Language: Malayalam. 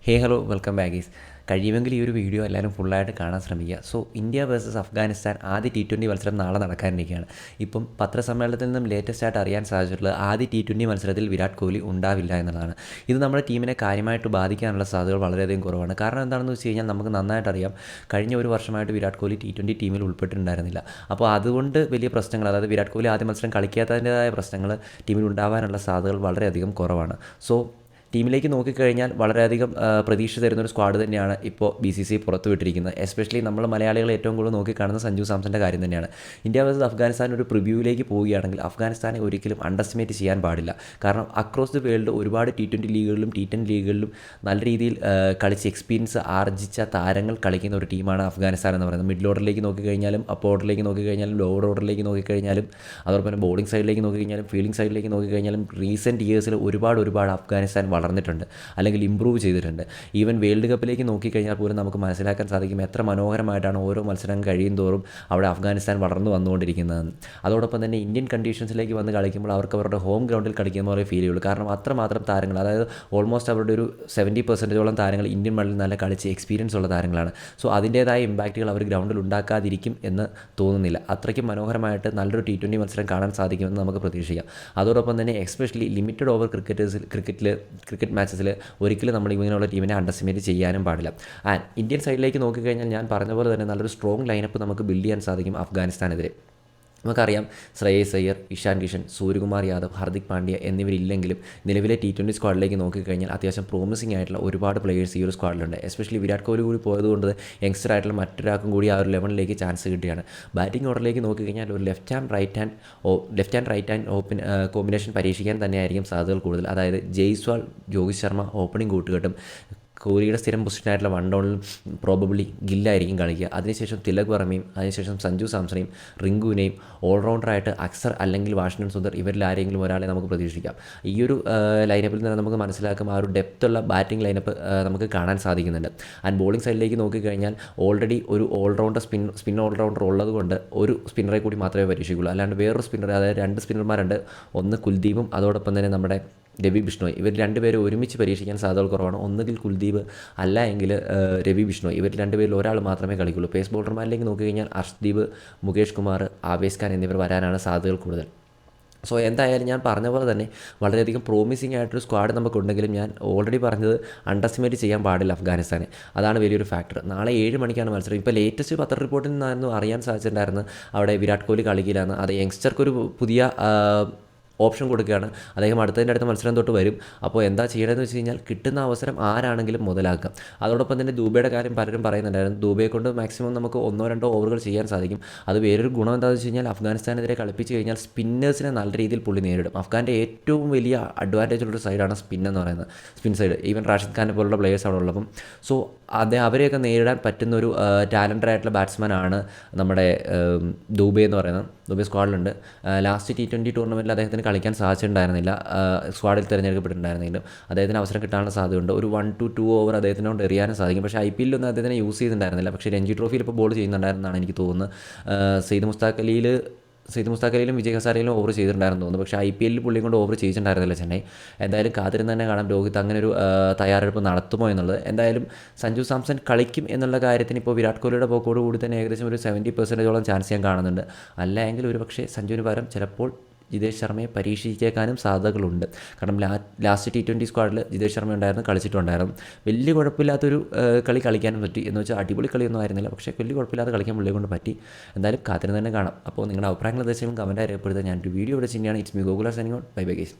Hello welcome back guys. കഴിയുമെങ്കിൽ ഈ ഒരു വീഡിയോ എല്ലാവരും ഫുള്ളായിട്ട് കാണാൻ ശ്രമിക്കുക. സോ ഇന്ത്യ വേഴ്സസ് അഫ്ഗാനിസ്ഥാൻ ആദ്യ T20 മത്സരം നാളെ നടക്കാനിരിക്കുകയാണ്. ഇപ്പം പത്രസമ്മേളനത്തിൽ നിന്നും ലേറ്റസ്റ്റ് ആയിട്ട് അറിയാൻ സാധിച്ചിട്ടുള്ളത് ആദ്യ T20 മത്സരത്തിൽ വിരാട് കോഹ്ലി ഉണ്ടാവില്ല എന്നുള്ളതാണ്. ഇത് നമ്മുടെ ടീമിനെ കാര്യമായിട്ട് ബാധിക്കാനുള്ള സാധ്യതകൾ വളരെയധികം കുറവാണ്. കാരണം എന്താണെന്ന് വെച്ച് കഴിഞ്ഞാൽ നമുക്ക് നന്നായിട്ട് അറിയാം, കഴിഞ്ഞ ഒരു വർഷമായിട്ട് വിരാട് കോഹ്ലി T20 ടീമിൽ ഉൾപ്പെട്ടിട്ടുണ്ടായിരുന്നില്ല. അപ്പോൾ അതുകൊണ്ട് വലിയ പ്രശ്നങ്ങൾ, അതായത് വിരാട് കോഹ്ലി ആദ്യ മത്സരം കളിക്കാത്തതിൻ്റെതായ പ്രശ്നങ്ങൾ ടീമിൽ ഉണ്ടാവാനുള്ള സാധ്യതകൾ വളരെയധികം കുറവാണ്. സോ ടീമിലേക്ക് നോക്കിക്കഴിഞ്ഞാൽ വളരെയധികം പ്രതീക്ഷ തരുന്നൊരു സ്ക്വാഡ് തന്നെയാണ് ഇപ്പോൾ BCCI പുറത്തുവിട്ടിരിക്കുന്നത്. എസ്പെഷ്യലി നമ്മൾ മലയാളികൾ ഏറ്റവും കൂടുതൽ നോക്കിക്കാണുന്ന സഞ്ജു സാംസൻ്റെ കാര്യം തന്നെയാണ്. ഇന്ത്യ വേഴ്സസ് അഫ്ഗാനിസ്ഥാൻ ഒരു പ്രിവ്യൂവിലേക്ക് പോവുകയാണെങ്കിൽ അഫ്ഗാനിസ്ഥാനെ ഒരിക്കലും അണ്ടർസ്റ്റിമേറ്റ് ചെയ്യാൻ പാടില്ല. കാരണം അക്രോസ് ദി വേൾഡ് ഒരുപാട് T20 ലീഗുകളിലും T10 ലീഗുകളിലും നല്ല രീതിയിൽ കളിച്ച് എക്സ്പീരിയൻസ് ആർജിച്ച താരങ്ങൾ കളിക്കുന്ന ഒരു ടീമാണ് അഫ്ഗാനിസ്ഥാൻ എന്ന് പറയുന്നത്. മിഡിൽ ഓർഡറിലേക്ക് നോക്കിക്കഴിഞ്ഞാലും അപ്പർ ഓർഡറിലേക്ക് നോക്കിക്കഴിഞ്ഞാലും ലോവർ ഓർഡറിലേക്ക് നോക്കിക്കഴിഞ്ഞാലും അതോടൊപ്പം തന്നെ ബോളിംഗ് സൈഡിലേക്ക് നോക്കിക്കഴിഞ്ഞാലും ഫീൽഡിംഗ് സൈഡിലേക്ക് നോക്കിക്കഴിഞ്ഞാലും റീസെൻറ്റ് ഇയേഴ്സിൽ ഒരുപാട് അഫ്ഗാനിസ്ഥാൻ വളർന്നിട്ടുണ്ട്, അല്ലെങ്കിൽ ഇമ്പ്രൂവ് ചെയ്തിട്ടുണ്ട്. ഈവൻ വേൾഡ് കപ്പിലേക്ക് നോക്കിക്കഴിഞ്ഞാൽ പോലും നമുക്ക് മനസ്സിലാക്കാൻ സാധിക്കും എത്ര മനോഹരമായിട്ടാണ് ഓരോ മത്സരം കഴിയും തോറും അവിടെ അഫ്ഗാനിസ്ഥാൻ വളർന്നു വന്നുകൊണ്ടിരിക്കുന്നതെന്ന്. അതോടൊപ്പം തന്നെ ഇന്ത്യൻ കണ്ടീഷൻസിലേക്ക് വന്ന് കളിക്കുമ്പോൾ അവർക്ക് അവരുടെ ഹോം ഗ്രൗണ്ടിൽ കളിക്കുന്ന പോലെ ഫീൽ ചെയ്യുള്ളൂ. കാരണം അത്രമാത്രം താരങ്ങൾ, അതായത് ഓൾമോസ്റ്റ് അവരുടെ ഒരു 70% താരങ്ങൾ ഇന്ത്യൻ മണ്ണിൽ നല്ല കളിച്ച് എക്സ്പീരിയൻസ് ഉള്ള താരങ്ങളാണ്. സോ അതിൻ്റേതായ ഇമ്പാക്റ്റുകൾ അവർ ഗ്രൗണ്ടിൽ ഉണ്ടാക്കാതിരിക്കും എന്ന് തോന്നുന്നില്ല. അത്രയ്ക്കും മനോഹരമായിട്ട് നല്ലൊരു T20 മത്സരം കാണാൻ സാധിക്കുമെന്ന് നമുക്ക് പ്രതീക്ഷിക്കാം. അതോടൊപ്പം തന്നെ എസ്പെഷ്യലി ലിമിറ്റഡ് ഓവർ ക്രിക്കറ്റ് മാച്ചസിൽ ഒരിക്കലും നമ്മൾ ഇങ്ങനെയുള്ള ടീമിനെ അണ്ടർസ്റ്റിമേറ്റ് ചെയ്യാനും പാടില്ല. ആൻഡ് ഇന്ത്യൻ സൈഡിലേക്ക് നോക്കിക്കഴിഞ്ഞാൽ ഞാൻ പറഞ്ഞ പോലെ തന്നെ നല്ലൊരു സ്ട്രോങ് ലൈനപ്പ് നമുക്ക് ബിൽഡ് ചെയ്യാൻ സാധിക്കും അഫ്ഗാനിസ്ഥാനെതിരെ. നമുക്കറിയാം, ശ്രേയസ് അയ്യർ, ഇഷാൻ കിഷൻ, സൂര്യകുമാർ യാദവ്, ഹർദിക് പാണ്ഡ്യ എന്നിവരില്ലെങ്കിലും നിലവിലെ T20 സ്ക്വാഡിലേക്ക് നോക്കിക്കഴിഞ്ഞാൽ അത്യാവശ്യം പ്രോമിസിംഗ് ആയിട്ടുള്ള ഒരുപാട് പ്ലേയേഴ്സ് ഈ ഒരു സ്ക്വാഡിലുണ്ട്. എസ്പെഷ്യലി വിരാട് കോഹ്ലി കൂടി പോയതുകൊണ്ട് യങ്സ്റ്റർ ആയിട്ടുള്ള മറ്റൊരാൾക്കും കൂടി ആ ഒരു ലെവലിലേക്ക് ചാൻസ് കിട്ടുകയാണ്. ബാറ്റിംഗ് ഓർഡറിലേക്ക് നോക്കിക്കഴിഞ്ഞാൽ ഒരു left and right hand open combination പരീക്ഷിക്കാൻ തന്നെയായിരിക്കും സാധ്യതകൾ കൂടുതൽ. അതായത് ജയ്സ്വാൾ, രോഹിത് ശർമ്മ ഓപ്പണിംഗ് കൂട്ടുകെട്ടും കോഹ്ലിയുടെ സ്ഥിരം പൊസിഷനായിട്ടുള്ള വൺ ഡൗണിൽ പ്രോബബ്ലി ഗില്ലായിരിക്കും കളിക്കുക. അതിനുശേഷം തിലക് വർമ്മയും അതിനുശേഷം സഞ്ജു സാംസണെയും റിങ്കുവിനെയും ഓൾറൗണ്ടറായിട്ട് അക്സർ അല്ലെങ്കിൽ വാഷിംഗ്ടൺ സുന്ദർ, ഇവരിൽ ആരെങ്കിലും ഒരാളെ നമുക്ക് പ്രതീക്ഷിക്കാം. ഈ ഒരു ലൈനപ്പിൽ നിന്ന് നമുക്ക് മനസ്സിലാക്കും ആ ഒരു ഡെപ്തുള്ള ബാറ്റിംഗ് ലൈനപ്പ് നമുക്ക് കാണാൻ സാധിക്കുന്നുണ്ട്. ആൻഡ് ബോളിംഗ് സൈഡിലേക്ക് നോക്കിക്കഴിഞ്ഞാൽ ഓൾറെഡി ഒരു ഓൾറൗണ്ടർ സ്പിൻ ഓൾറൗണ്ടർ ഉള്ളതുകൊണ്ട് ഒരു സ്പിന്നറെ കൂടി മാത്രമേ പരീക്ഷിക്കുള്ളൂ. അല്ലാണ്ട് വേറൊരു സ്പിന്നർ, അതായത് 2 സ്പിന്നർമാരുണ്ട്, ഒന്ന് കുൽദീപും അതോടൊപ്പം തന്നെ നമ്മുടെ രവി ബിഷ്ണോയ്. ഇവർ രണ്ടുപേരും ഒരുമിച്ച് പരീക്ഷിക്കാൻ സാധ്യതകൾ കുറവാണ്. ഒന്നുകിൽ കുൽദീപ് അല്ല എങ്കിൽ രവി ബിഷ്ണോയ്. ഇവർ രണ്ടുപേരിൽ ഒരാൾ മാത്രമേ കളിക്കുള്ളൂ. പേസ് ബോളർമാരിലേക്ക് നോക്കിക്കഴിഞ്ഞാൽ അർഷ്ദീപ്, മുകേഷ് കുമാർ, ആവേശ് ഖാൻ എന്നിവർ വരാനാണ് സാധ്യതകൾ കൂടുതൽ. സോ എന്തായാലും ഞാൻ പറഞ്ഞ പോലെ തന്നെ വളരെയധികം പ്രോമിസിംഗ് ആയിട്ടൊരു സ്ക്വാഡ് നമുക്കുണ്ടെങ്കിലും ഞാൻ ഓൾറെഡി പറഞ്ഞത് അണ്ടർസ്റ്റിമേറ്റ് ചെയ്യാൻ പാടില്ല അഫ്ഗാനിസ്ഥാനെ. അതാണ് വലിയൊരു ഫാക്ടർ. നാളെ 7 മണിക്കാണ് മത്സരം. ഇപ്പോൾ ലേറ്റസ്റ്റ് പത്ര റിപ്പോർട്ടിൽ നിന്നായിരുന്നു അറിയാൻ സാധിച്ചിട്ടുണ്ടായിരുന്നു അവിടെ വിരാട് കോഹ്ലി കളിക്കില്ലാന്ന്. അത് യങ്സ്റ്റർക്കൊരു പുതിയ ഓപ്ഷൻ കൊടുക്കുകയാണ്. അദ്ദേഹം അടുത്ത മത്സരം തൊട്ട് വരും. അപ്പോൾ എന്താ ചെയ്യണമെന്ന് വെച്ച് കഴിഞ്ഞാൽ കിട്ടുന്ന അവസരം ആരാണെങ്കിലും മുതലാക്കാം. അതോടൊപ്പം തന്നെ ദൂബെയുടെ കാര്യം പലരും പറയുന്നുണ്ടായിരുന്നു. ദൂബയെ കൊണ്ട് മാക്സിമം നമുക്ക് 1-2 ഓവറുകൾ ചെയ്യാൻ സാധിക്കും. അത് വേറൊരു ഗുണം എന്താണെന്ന് വെച്ച് കഴിഞ്ഞാൽ അഫ്ഗാനിസ്ഥാനെതിരെ കളിപ്പിച്ച് കഴിഞ്ഞാൽ സ്പിന്നേഴ്സിനെ നല്ല രീതിയിൽ പുള്ളി നേരിടും. അഫ്ഗാൻ്റെ ഏറ്റവും വലിയ അഡ്വാൻറ്റേജ് ഉള്ളൊരു സൈഡാണ് സ്പിൻ എന്ന് പറയുന്നത്, സ്പിൻ സൈഡ്. ഈവൻ റാഷിദ് ഖാനെ പോലുള്ള പ്ലേയേഴ്സ് അവിടെ ഉള്ളപ്പം സോ അവരെയൊക്കെ നേരിടാൻ പറ്റുന്നൊരു ടാലൻറ്റഡ് ആയിട്ടുള്ള ബാറ്റ്സ്മാനാണ് നമ്മുടെ ദൂബെ എന്ന് പറയുന്നത്. ദൂബെ സ്ക്വാഡിലുണ്ട്. ലാസ്റ്റ് T20 ടൂർണമെൻറ്റിൽ അദ്ദേഹത്തിന് കളിക്കാൻ സാധിച്ചിട്ടുണ്ടായിരുന്നില്ല, സ്ക്വാഡിൽ തിരഞ്ഞെടുക്കപ്പെട്ടിട്ടുണ്ടായിരുന്നെങ്കിലും അദ്ദേഹത്തിന് അവസരം കിട്ടാനുള്ള സാധ്യതയുണ്ട്. ഒരു 1 to 2 ഓവർ അദ്ദേഹത്തിനെ കൊണ്ട് എറിയാനും സാധിക്കും. പക്ഷേ IPL അദ്ദേഹത്തിനെ യൂസ് ചെയ്തിട്ടുണ്ടായിരുന്നില്ല. പക്ഷേ രഞ്ജി ട്രോഫിയിൽ ഇപ്പോൾ ബോൾ ചെയ്യുന്നുണ്ടായിരുന്നാണ് എനിക്ക് തോന്നുന്നത്. സെയ്ദ് മുസ്താഖ് അലിയിലും വിജയ് ഹസാരയിലും ഓവർ ചെയ്തിട്ടുണ്ടായിരുന്നു തോന്നുന്നു. പക്ഷേ IPL പുള്ളിയും കൊണ്ട് ഓവർ ചെയ്തിട്ടുണ്ടായിരുന്നില്ല ചെന്നൈ. എന്തായാലും കാത്തിരുന്ന് തന്നെ കാണാം രോഹിത് അങ്ങനെ ഒരു തയ്യാറെടുപ്പ് നടത്തുമോ എന്നുള്ളത്. എന്തായാലും സഞ്ജു സാംസൺ കളിക്കും എന്നുള്ള കാര്യത്തിന് ഇപ്പോൾ വിരാട് കോഹ്ലിയുടെ പോക്കോട് കൂടി തന്നെ ഏകദേശം ഒരു 70% ചാൻസ് ഞാൻ കാണുന്നുണ്ട്. അല്ല എങ്കിൽ ഒരു പക്ഷേ സഞ്ജുവിന് പകരം ചിലപ്പോൾ ജിതേഷ് ശർമ്മയെ പരീക്ഷിച്ചേക്കാനും സാധ്യതകളുണ്ട്. കാരണം ലാസ്റ്റ് T20 സ്ക്വാഡിൽ ജിതേഷ് ശർമ്മ ഉണ്ടായിരുന്നു, കളിച്ചിട്ടുണ്ടായിരുന്നു. വലിയ കുഴപ്പമില്ലാത്തൊരു കളി കളിക്കാനും പറ്റി. എന്ന് വെച്ചാൽ അടിപൊളി കളിയൊന്നും ആയിരുന്നില്ല, പക്ഷേ വലിയ കുഴപ്പമില്ലാതെ കളിക്കാൻ പുള്ളിയെ കൊണ്ട് പറ്റി. എന്തായാലും കാത്തിരുന്ന് തന്നെ കാണാം. അപ്പോൾ നിങ്ങളുടെ അഭിപ്രായങ്ങൾ തീർച്ചയായും കമൻറ്റായി രേഖപ്പെടുത്തുക. ഞാനൊരു വീഡിയോ ഇവിടെ ചെയ്യുകയാണ്. It's me Gokul signing out. Bye bye guys.